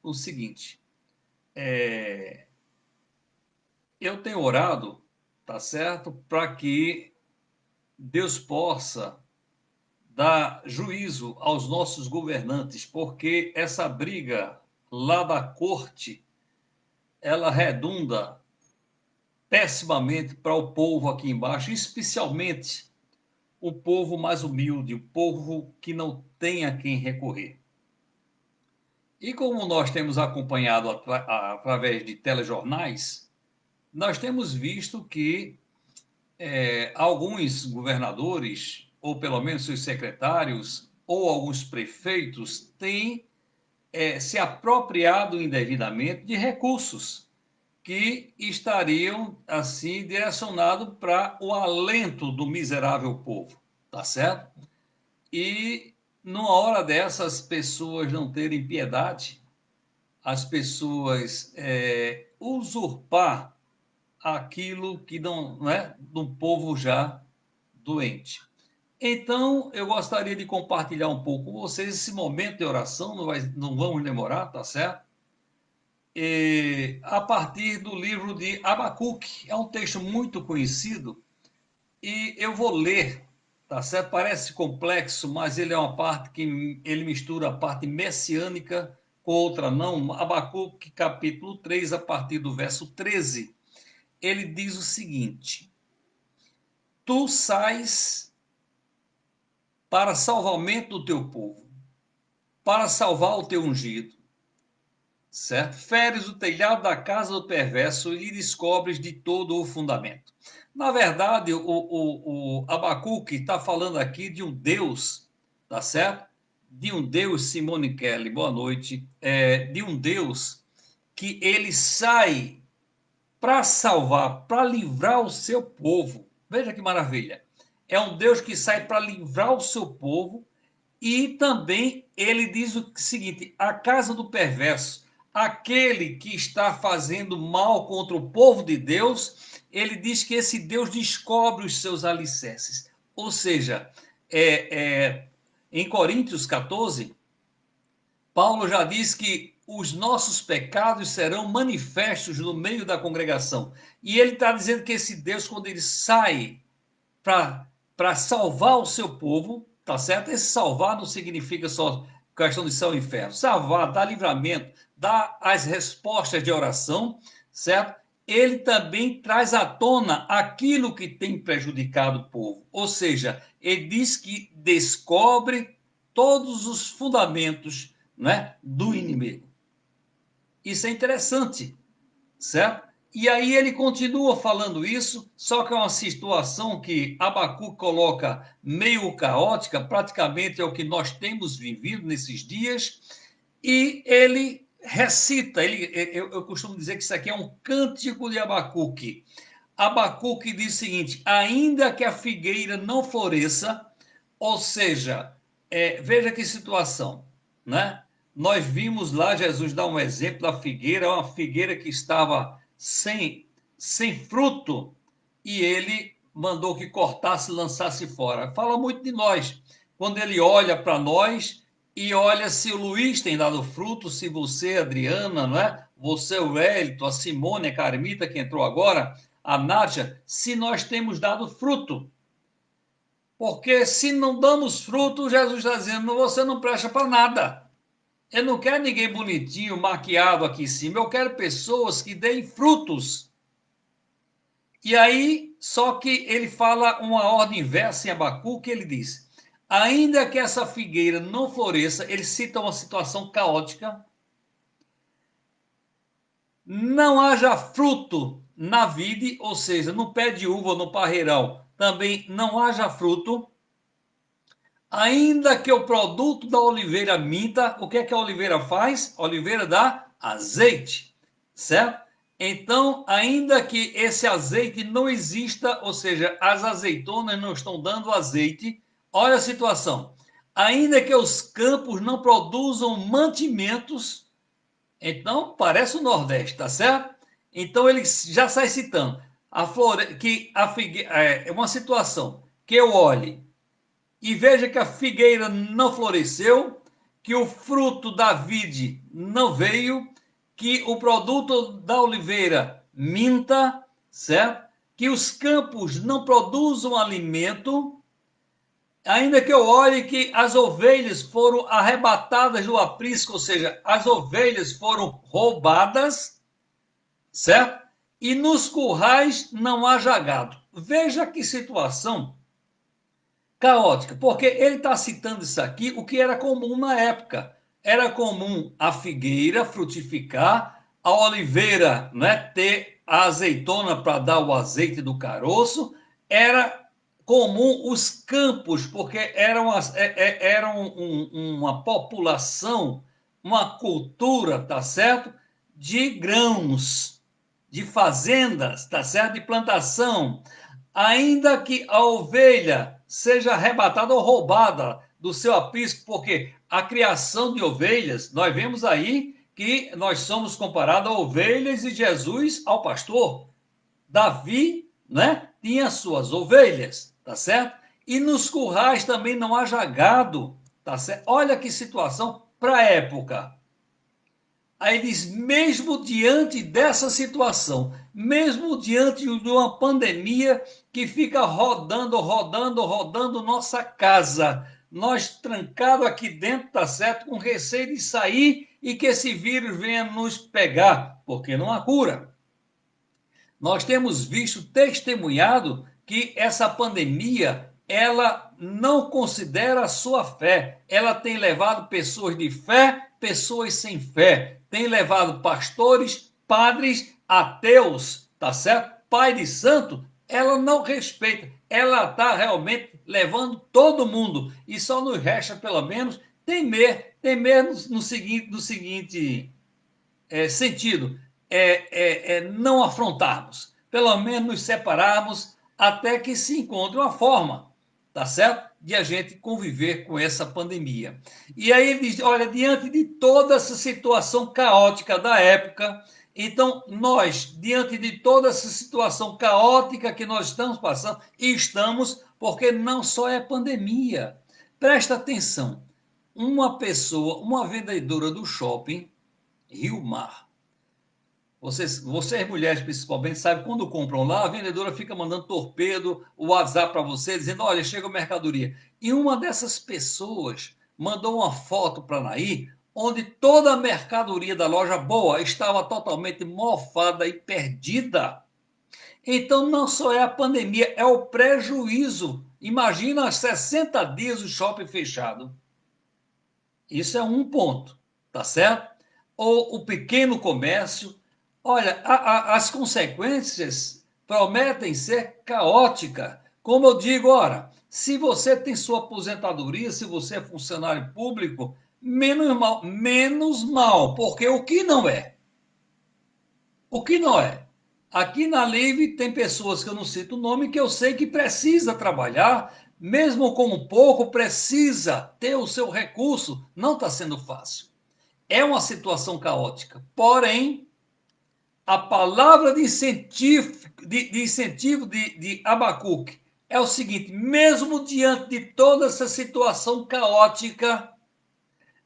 o seguinte, eu tenho orado, tá certo, para que Deus possa dar juízo aos nossos governantes, porque essa briga lá da corte, ela redunda pessimamente para o povo aqui embaixo, especialmente o povo mais humilde, o povo que não tem a quem recorrer. E como nós temos acompanhado através de telejornais, nós temos visto que alguns governadores, ou pelo menos seus secretários, ou alguns prefeitos, têm se apropriado indevidamente de recursos que estariam, assim, direcionados para o alento do miserável povo, tá certo? E numa hora dessas, as pessoas não terem piedade, as pessoas usurpar aquilo que não é do povo já doente. Então, eu gostaria de compartilhar um pouco com vocês esse momento de oração, não vamos demorar, tá certo? A partir do livro de Abacuque. É um texto muito conhecido e eu vou ler, tá certo? Parece complexo, mas ele é uma parte que ele mistura a parte messiânica com outra não. Abacuque, capítulo 3, a partir do verso 13, ele diz o seguinte: Tu sais para salvamento do teu povo, para salvar o teu ungido, certo? Feres o telhado da casa do perverso e descobres de todo o fundamento. Na verdade, o Abacuque está falando aqui de um Deus, tá certo? De um Deus, Simone Kelly, boa noite, de um Deus que ele sai para salvar, para livrar o seu povo. Veja que maravilha. É um Deus que sai para livrar o seu povo e também ele diz o seguinte: a casa do perverso, aquele que está fazendo mal contra o povo de Deus, ele diz que esse Deus descobre os seus alicerces. Ou seja, em Coríntios 14, Paulo já diz que os nossos pecados serão manifestos no meio da congregação. E ele está dizendo que esse Deus, quando ele sai para salvar o seu povo, tá certo? Esse salvar não significa só questão de céu e inferno. Salvar, dar livramento, dar as respostas de oração, certo? Ele também traz à tona aquilo que tem prejudicado o povo. Ou seja, ele diz que descobre todos os fundamentos, né, do inimigo. Isso é interessante, certo? E aí ele continua falando isso, só que é uma situação que Abacuque coloca meio caótica, praticamente é o que nós temos vivido nesses dias, e ele recita, eu costumo dizer que isso aqui é um cântico de Abacuque. Abacuque diz o seguinte: ainda que a figueira não floresça, ou seja, veja que situação, né? Nós vimos lá Jesus dar um exemplo da figueira, uma figueira que estava sem fruto, e ele mandou que cortasse e lançasse fora. Fala muito de nós. Quando ele olha para nós e olha se o Luiz tem dado fruto, se você, Adriana, não é? Você, o Wellington, a Simone, a Carmita, que entrou agora, a Nádia, se nós temos dado fruto. Porque se não damos fruto, Jesus está dizendo, você não presta para nada. Eu não quero ninguém bonitinho, maquiado aqui em cima. Eu quero pessoas que deem frutos. E aí, só que ele fala uma ordem inversa em Abacuque, ele diz: ainda que essa figueira não floresça, ele cita uma situação caótica, não haja fruto na vide, ou seja, no pé de uva, no parreirão, também não haja fruto, ainda que o produto da oliveira minta, o que é que a oliveira faz? A oliveira dá azeite, certo? Então, ainda que esse azeite não exista, ou seja, as azeitonas não estão dando azeite, olha a situação. Ainda que os campos não produzam mantimentos, então parece o Nordeste, tá certo? Então ele já sai citando que a figueira, é uma situação que eu olhe e veja que a figueira não floresceu, que o fruto da vide não veio, que o produto da oliveira minta, certo? Que os campos não produzam alimento, ainda que eu olhe que as ovelhas foram arrebatadas do aprisco, ou seja, as ovelhas foram roubadas, certo? E nos currais não há jagado. Veja que situação caótica, porque ele está citando isso aqui, o que era comum na época. Era comum a figueira frutificar, a oliveira, né, ter a azeitona para dar o azeite do caroço, era comum os campos, porque uma população, uma cultura, tá certo? De grãos, de fazendas, tá certo? De plantação. Ainda que a ovelha seja arrebatada ou roubada do seu aprisco, porque a criação de ovelhas, nós vemos aí que nós somos comparados a ovelhas e Jesus ao pastor. Davi, né, tinha suas ovelhas, tá certo? E nos currais também não há jagado, tá certo? Olha que situação para a época. Aí diz, mesmo diante dessa situação, mesmo diante de uma pandemia que fica rodando nossa casa, nós trancados aqui dentro, tá certo? Com receio de sair e que esse vírus venha nos pegar, porque não há cura. Nós temos visto, testemunhado, que essa pandemia, ela não considera a sua fé. Ela tem levado pessoas de fé, pessoas sem fé. Tem levado pastores, padres, ateus, tá certo? Pai de santo, ela não respeita. Ela está realmente levando todo mundo. E só nos resta, pelo menos, temer no seguinte sentido, não afrontarmos, pelo menos nos separarmos até que se encontre uma forma, tá certo? De a gente conviver com essa pandemia. E aí ele diz, olha, diante de toda essa situação caótica da época, então nós, diante de toda essa situação caótica que nós estamos passando, e estamos, porque não só é pandemia. Presta atenção, uma pessoa, uma vendedora do shopping, Rio Mar. Vocês mulheres principalmente, sabem, quando compram lá, a vendedora fica mandando torpedo, o WhatsApp para você, dizendo, olha, chega a mercadoria. E uma dessas pessoas mandou uma foto para a Nair, onde toda a mercadoria da loja boa estava totalmente mofada e perdida. Então, não só é a pandemia, é o prejuízo. Imagina 60 dias o shopping fechado. Isso é um ponto, tá certo? Ou o pequeno comércio. Olha, as consequências prometem ser caóticas. Como eu digo, ora, se você tem sua aposentadoria, se você é funcionário público, menos mal, porque o que não é? O que não é? Aqui na Live tem pessoas que eu não cito o nome, que eu sei que precisa trabalhar, mesmo com pouco, precisa ter o seu recurso. Não está sendo fácil. É uma situação caótica. Porém, a palavra de incentivo de Abacuque é o seguinte: mesmo diante de toda essa situação caótica,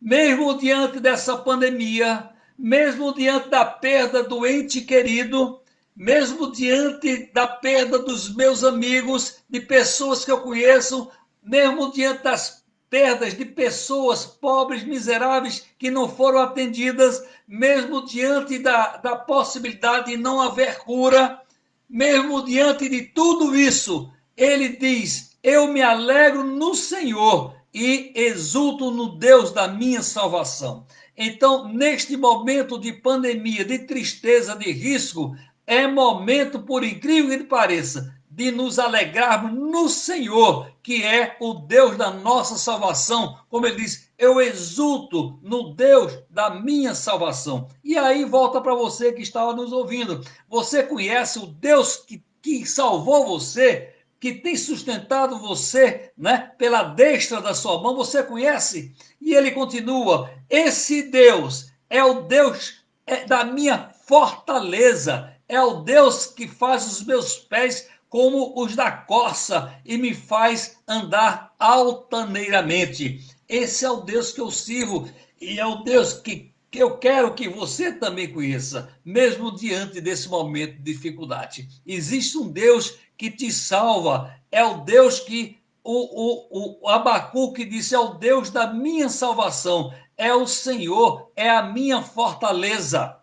mesmo diante dessa pandemia, mesmo diante da perda do ente querido, mesmo diante da perda dos meus amigos, de pessoas que eu conheço, mesmo diante das perdas de pessoas pobres, miseráveis, que não foram atendidas, mesmo diante da possibilidade de não haver cura, mesmo diante de tudo isso, ele diz: eu me alegro no Senhor e exulto no Deus da minha salvação. Então, neste momento de pandemia, de tristeza, de risco, é momento, por incrível que pareça, de nos alegrarmos no Senhor, que é o Deus da nossa salvação. Como ele diz, eu exulto no Deus da minha salvação. E aí volta para você que estava nos ouvindo. Você conhece o Deus que salvou você, que tem sustentado você, né, pela destra da sua mão, você conhece? E ele continua, esse Deus é o Deus da minha fortaleza, é o Deus que faz os meus pés como os da corça e me faz andar altaneiramente. Esse é o Deus que eu sirvo e é o Deus que eu quero que você também conheça, mesmo diante desse momento de dificuldade. Existe um Deus que te salva, é o Deus que o Abacuque disse: é o Deus da minha salvação, é o Senhor, é a minha fortaleza.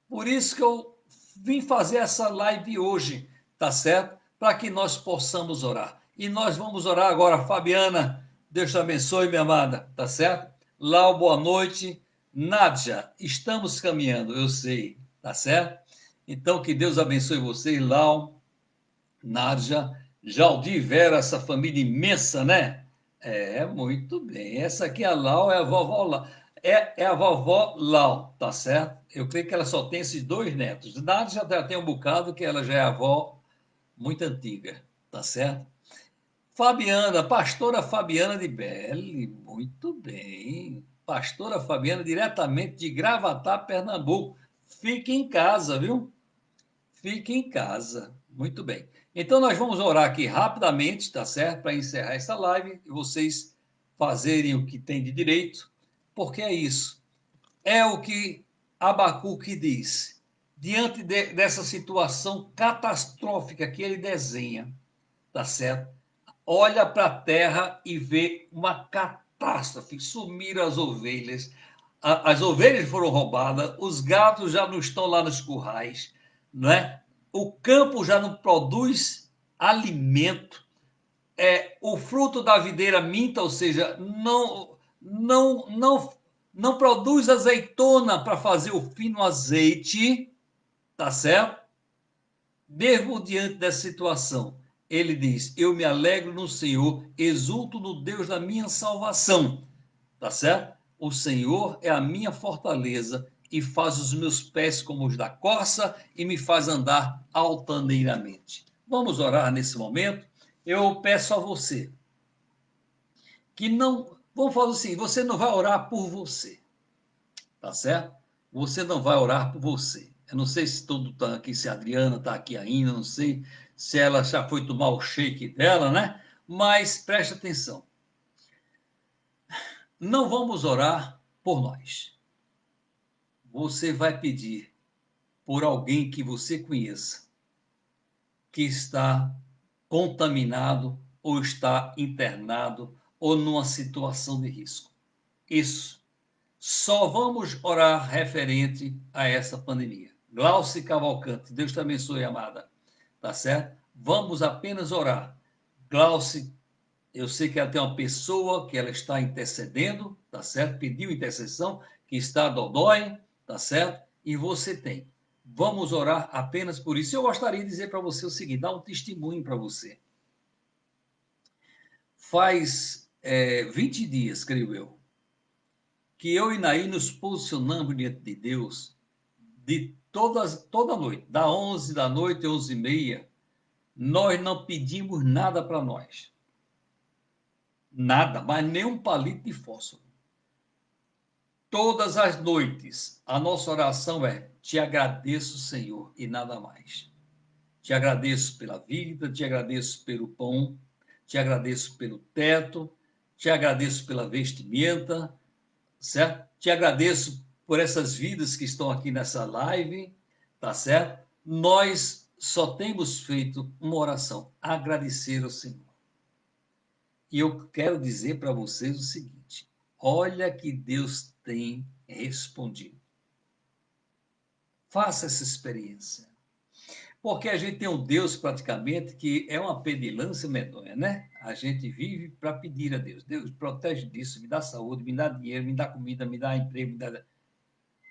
Por isso que eu vim fazer essa live hoje, tá certo? Para que nós possamos orar. E nós vamos orar agora, Fabiana. Deus te abençoe, minha amada, tá certo? Lau, boa noite. Nádia, estamos caminhando, eu sei, tá certo? Então, que Deus abençoe vocês, Lau, Nádia, Jaldi Vera, essa família imensa, né? É, muito bem. Essa aqui, a Lau, é a vovó Lau. É a vovó Lau, tá certo? Eu creio que ela só tem esses dois netos. Nádia já tem um bocado que ela já é avó muito antiga, tá certo? Fabiana, pastora Fabiana de Belli, muito bem. Pastora Fabiana, diretamente de Gravatá, Pernambuco. Fique em casa, viu? Fique em casa. Muito bem. Então, nós vamos orar aqui rapidamente, tá certo? Para encerrar essa live e vocês fazerem o que tem de direito, porque é isso. É o que Abacuque diz. Diante dessa situação catastrófica que ele desenha, tá certo? Olha para a terra e vê uma catástrofe. Sumiram as ovelhas. As ovelhas foram roubadas, os gatos já não estão lá nos currais, não é? O campo já não produz alimento, o fruto da videira minta, ou seja, não produz azeitona para fazer o fino azeite, tá certo? Mesmo diante dessa situação, ele diz: eu me alegro no Senhor, exulto no Deus da minha salvação, tá certo? O Senhor é a minha fortaleza e faz os meus pés como os da corça e me faz andar altaneiramente. Vamos orar nesse momento. Eu peço a você que não. Vamos falar assim: você não vai orar por você, tá certo? Você não vai orar por você. Eu não sei se todo está aqui, se a Adriana está aqui ainda, não sei se ela já foi tomar o shake dela, né? Mas preste atenção. Não vamos orar por nós. Você vai pedir por alguém que você conheça, que está contaminado ou está internado ou numa situação de risco. Isso. Só vamos orar referente a essa pandemia. Glauce Cavalcante, Deus te abençoe, amada. Tá certo? Vamos apenas orar. Glauce, eu sei que ela tem uma pessoa que ela está intercedendo, tá certo? Pediu intercessão, que está dodói, tá certo? E você tem. Vamos orar apenas por isso. Eu gostaria de dizer para você o seguinte, dar um testemunho para você. Faz 20 dias, creio eu, que eu e Naí nos posicionamos diante de Deus de toda noite, da 11 da noite, 11h30, nós não pedimos nada para nós. Nada, mas nem um palito de fósforo. Todas as noites, a nossa oração é: te agradeço, Senhor, e nada mais. Te agradeço pela vida, te agradeço pelo pão, te agradeço pelo teto, te agradeço pela vestimenta, certo? Te agradeço por essas vidas que estão aqui nessa live, tá certo? Nós só temos feito uma oração: agradecer ao Senhor. E eu quero dizer para vocês o seguinte: olha que Deus tem respondido. Faça essa experiência. Porque a gente tem um Deus praticamente que é uma pedilância medonha, né? A gente vive para pedir a Deus. Deus, protege disso, me dá saúde, me dá dinheiro, me dá comida, me dá emprego, me dá...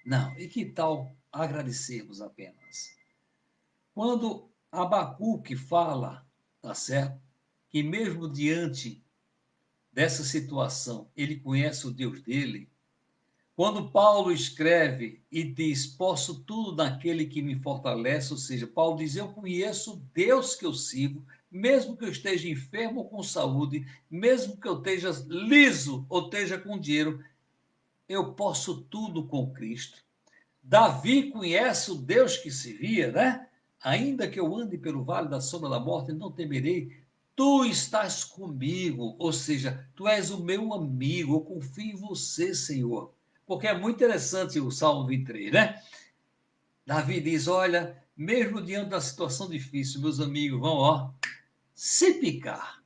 Não, e que tal agradecermos apenas? Quando Abacuque fala, tá certo? Que mesmo diante dessa situação, ele conhece o Deus dele. Quando Paulo escreve e diz: posso tudo naquele que me fortalece, ou seja, Paulo diz: eu conheço o Deus que eu sigo, mesmo que eu esteja enfermo ou com saúde, mesmo que eu esteja liso ou esteja com dinheiro, eu posso tudo com Cristo. Davi conhece o Deus que se via, né? Ainda que eu ande pelo vale da sombra da morte, não temerei, Tu estás comigo, ou seja, tu és o meu amigo, eu confio em você, Senhor. Porque é muito interessante o Salmo 23, né? Davi diz: olha, mesmo diante da situação difícil, meus amigos vão, ó, se picar,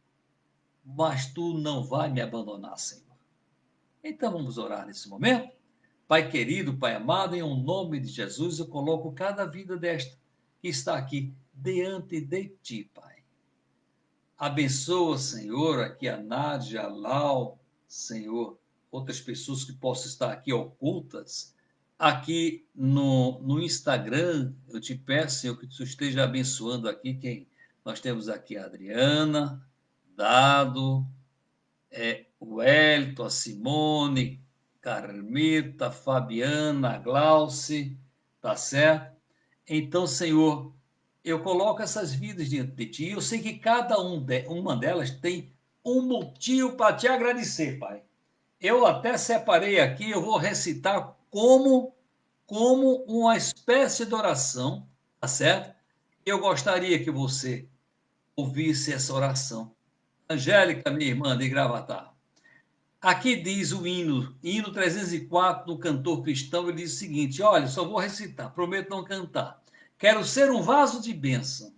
mas tu não vai me abandonar, Senhor. Então vamos orar nesse momento. Pai querido, Pai amado, em nome de Jesus, eu coloco cada vida desta que está aqui diante de ti, Pai. Abençoa, Senhor, aqui a Nádia, a Lau, Senhor, outras pessoas que possam estar aqui ocultas. Aqui no Instagram, eu te peço, Senhor, que tu esteja abençoando aqui quem nós temos aqui a Adriana, Dado, o Wellington, a Simone, Carmita, Fabiana, a Glauce, tá certo? Então, Senhor, eu coloco essas vidas diante de ti. Eu sei que cada uma delas tem um motivo para te agradecer, Pai. Eu até separei aqui, eu vou recitar como uma espécie de oração, tá certo? Eu gostaria que você ouvisse essa oração. Angélica, minha irmã de Gravatar. Aqui diz o hino 304 do cantor cristão, ele diz o seguinte: olha, só vou recitar, prometo não cantar. Quero ser um vaso de bênção.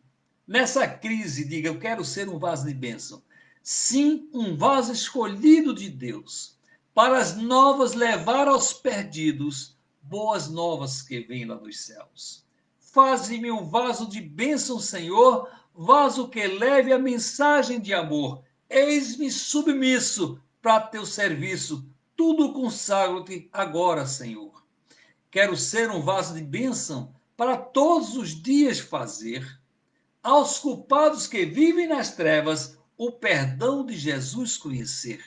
Nessa crise, diga, eu quero ser um vaso de bênção. Sim, um vaso escolhido de Deus, para as novas levar aos perdidos boas novas que vêm lá dos céus. Faze-me um vaso de bênção, Senhor, vaso que leve a mensagem de amor. Eis-me submisso para teu serviço, tudo consagro-te agora, Senhor. Quero ser um vaso de bênção para todos os dias fazer aos culpados que vivem nas trevas o perdão de Jesus conhecer,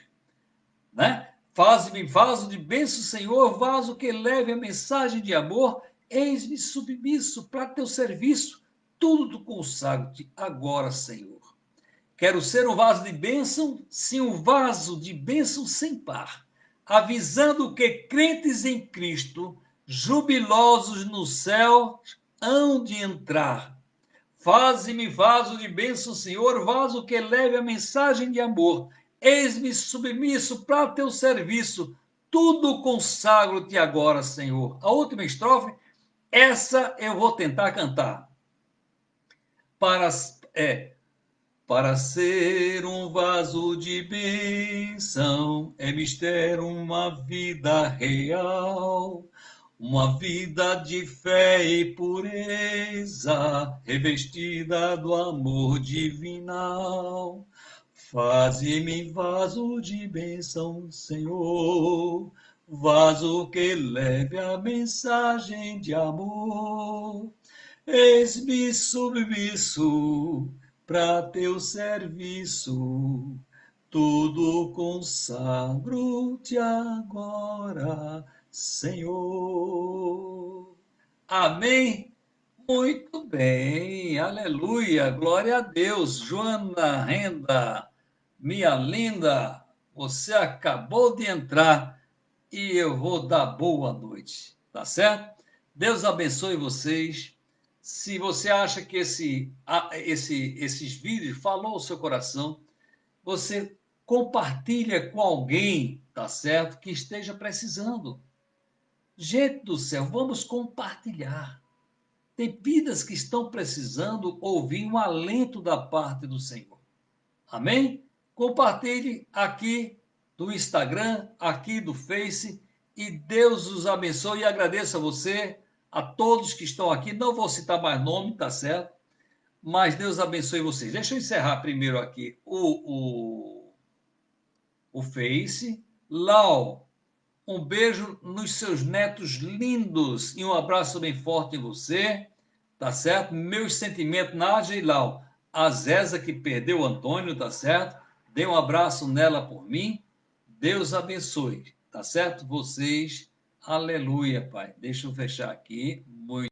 né? Faz-me vaso de bênção, Senhor, vaso que leve a mensagem de amor, eis-me submisso para teu serviço, tudo consagro-te agora, Senhor. Quero ser um vaso de bênção, sim, um vaso de bênção sem par, avisando que crentes em Cristo, jubilosos no céu, hão de entrar. Faze-me vaso de bênção, Senhor, vaso que leve a mensagem de amor. Eis-me submisso para teu serviço, tudo consagro-te agora, Senhor. A última estrofe, essa eu vou tentar cantar. Para, para ser um vaso de bênção, é mistério uma vida real, uma vida de fé e pureza, revestida do amor divinal. Faze-me vaso de bênção, Senhor, vaso que leve a mensagem de amor. Eis-me submisso para teu serviço, tudo consagro-te agora, Senhor. Amém? Muito bem, aleluia, glória a Deus. Joana Renda, minha linda, você acabou de entrar e eu vou dar boa noite, tá certo? Deus abençoe vocês. Se você acha que esses vídeos falou o seu coração, você compartilha com alguém, tá certo? Que esteja precisando. Gente do céu, vamos compartilhar. Tem vidas que estão precisando ouvir um alento da parte do Senhor. Amém? Compartilhe aqui do Instagram, aqui do Face, e Deus os abençoe e agradeço a você, a todos que estão aqui. Não vou citar mais nome, tá certo? Mas Deus abençoe vocês. Deixa eu encerrar primeiro aqui o Face. Lau, um beijo nos seus netos lindos e um abraço bem forte em você, tá certo? Meus sentimentos, Nádia e Lau. A Zéza que perdeu o Antônio, tá certo? Dê um abraço nela por mim. Deus abençoe, tá certo? Vocês, aleluia, Pai. Deixa eu fechar aqui. Muito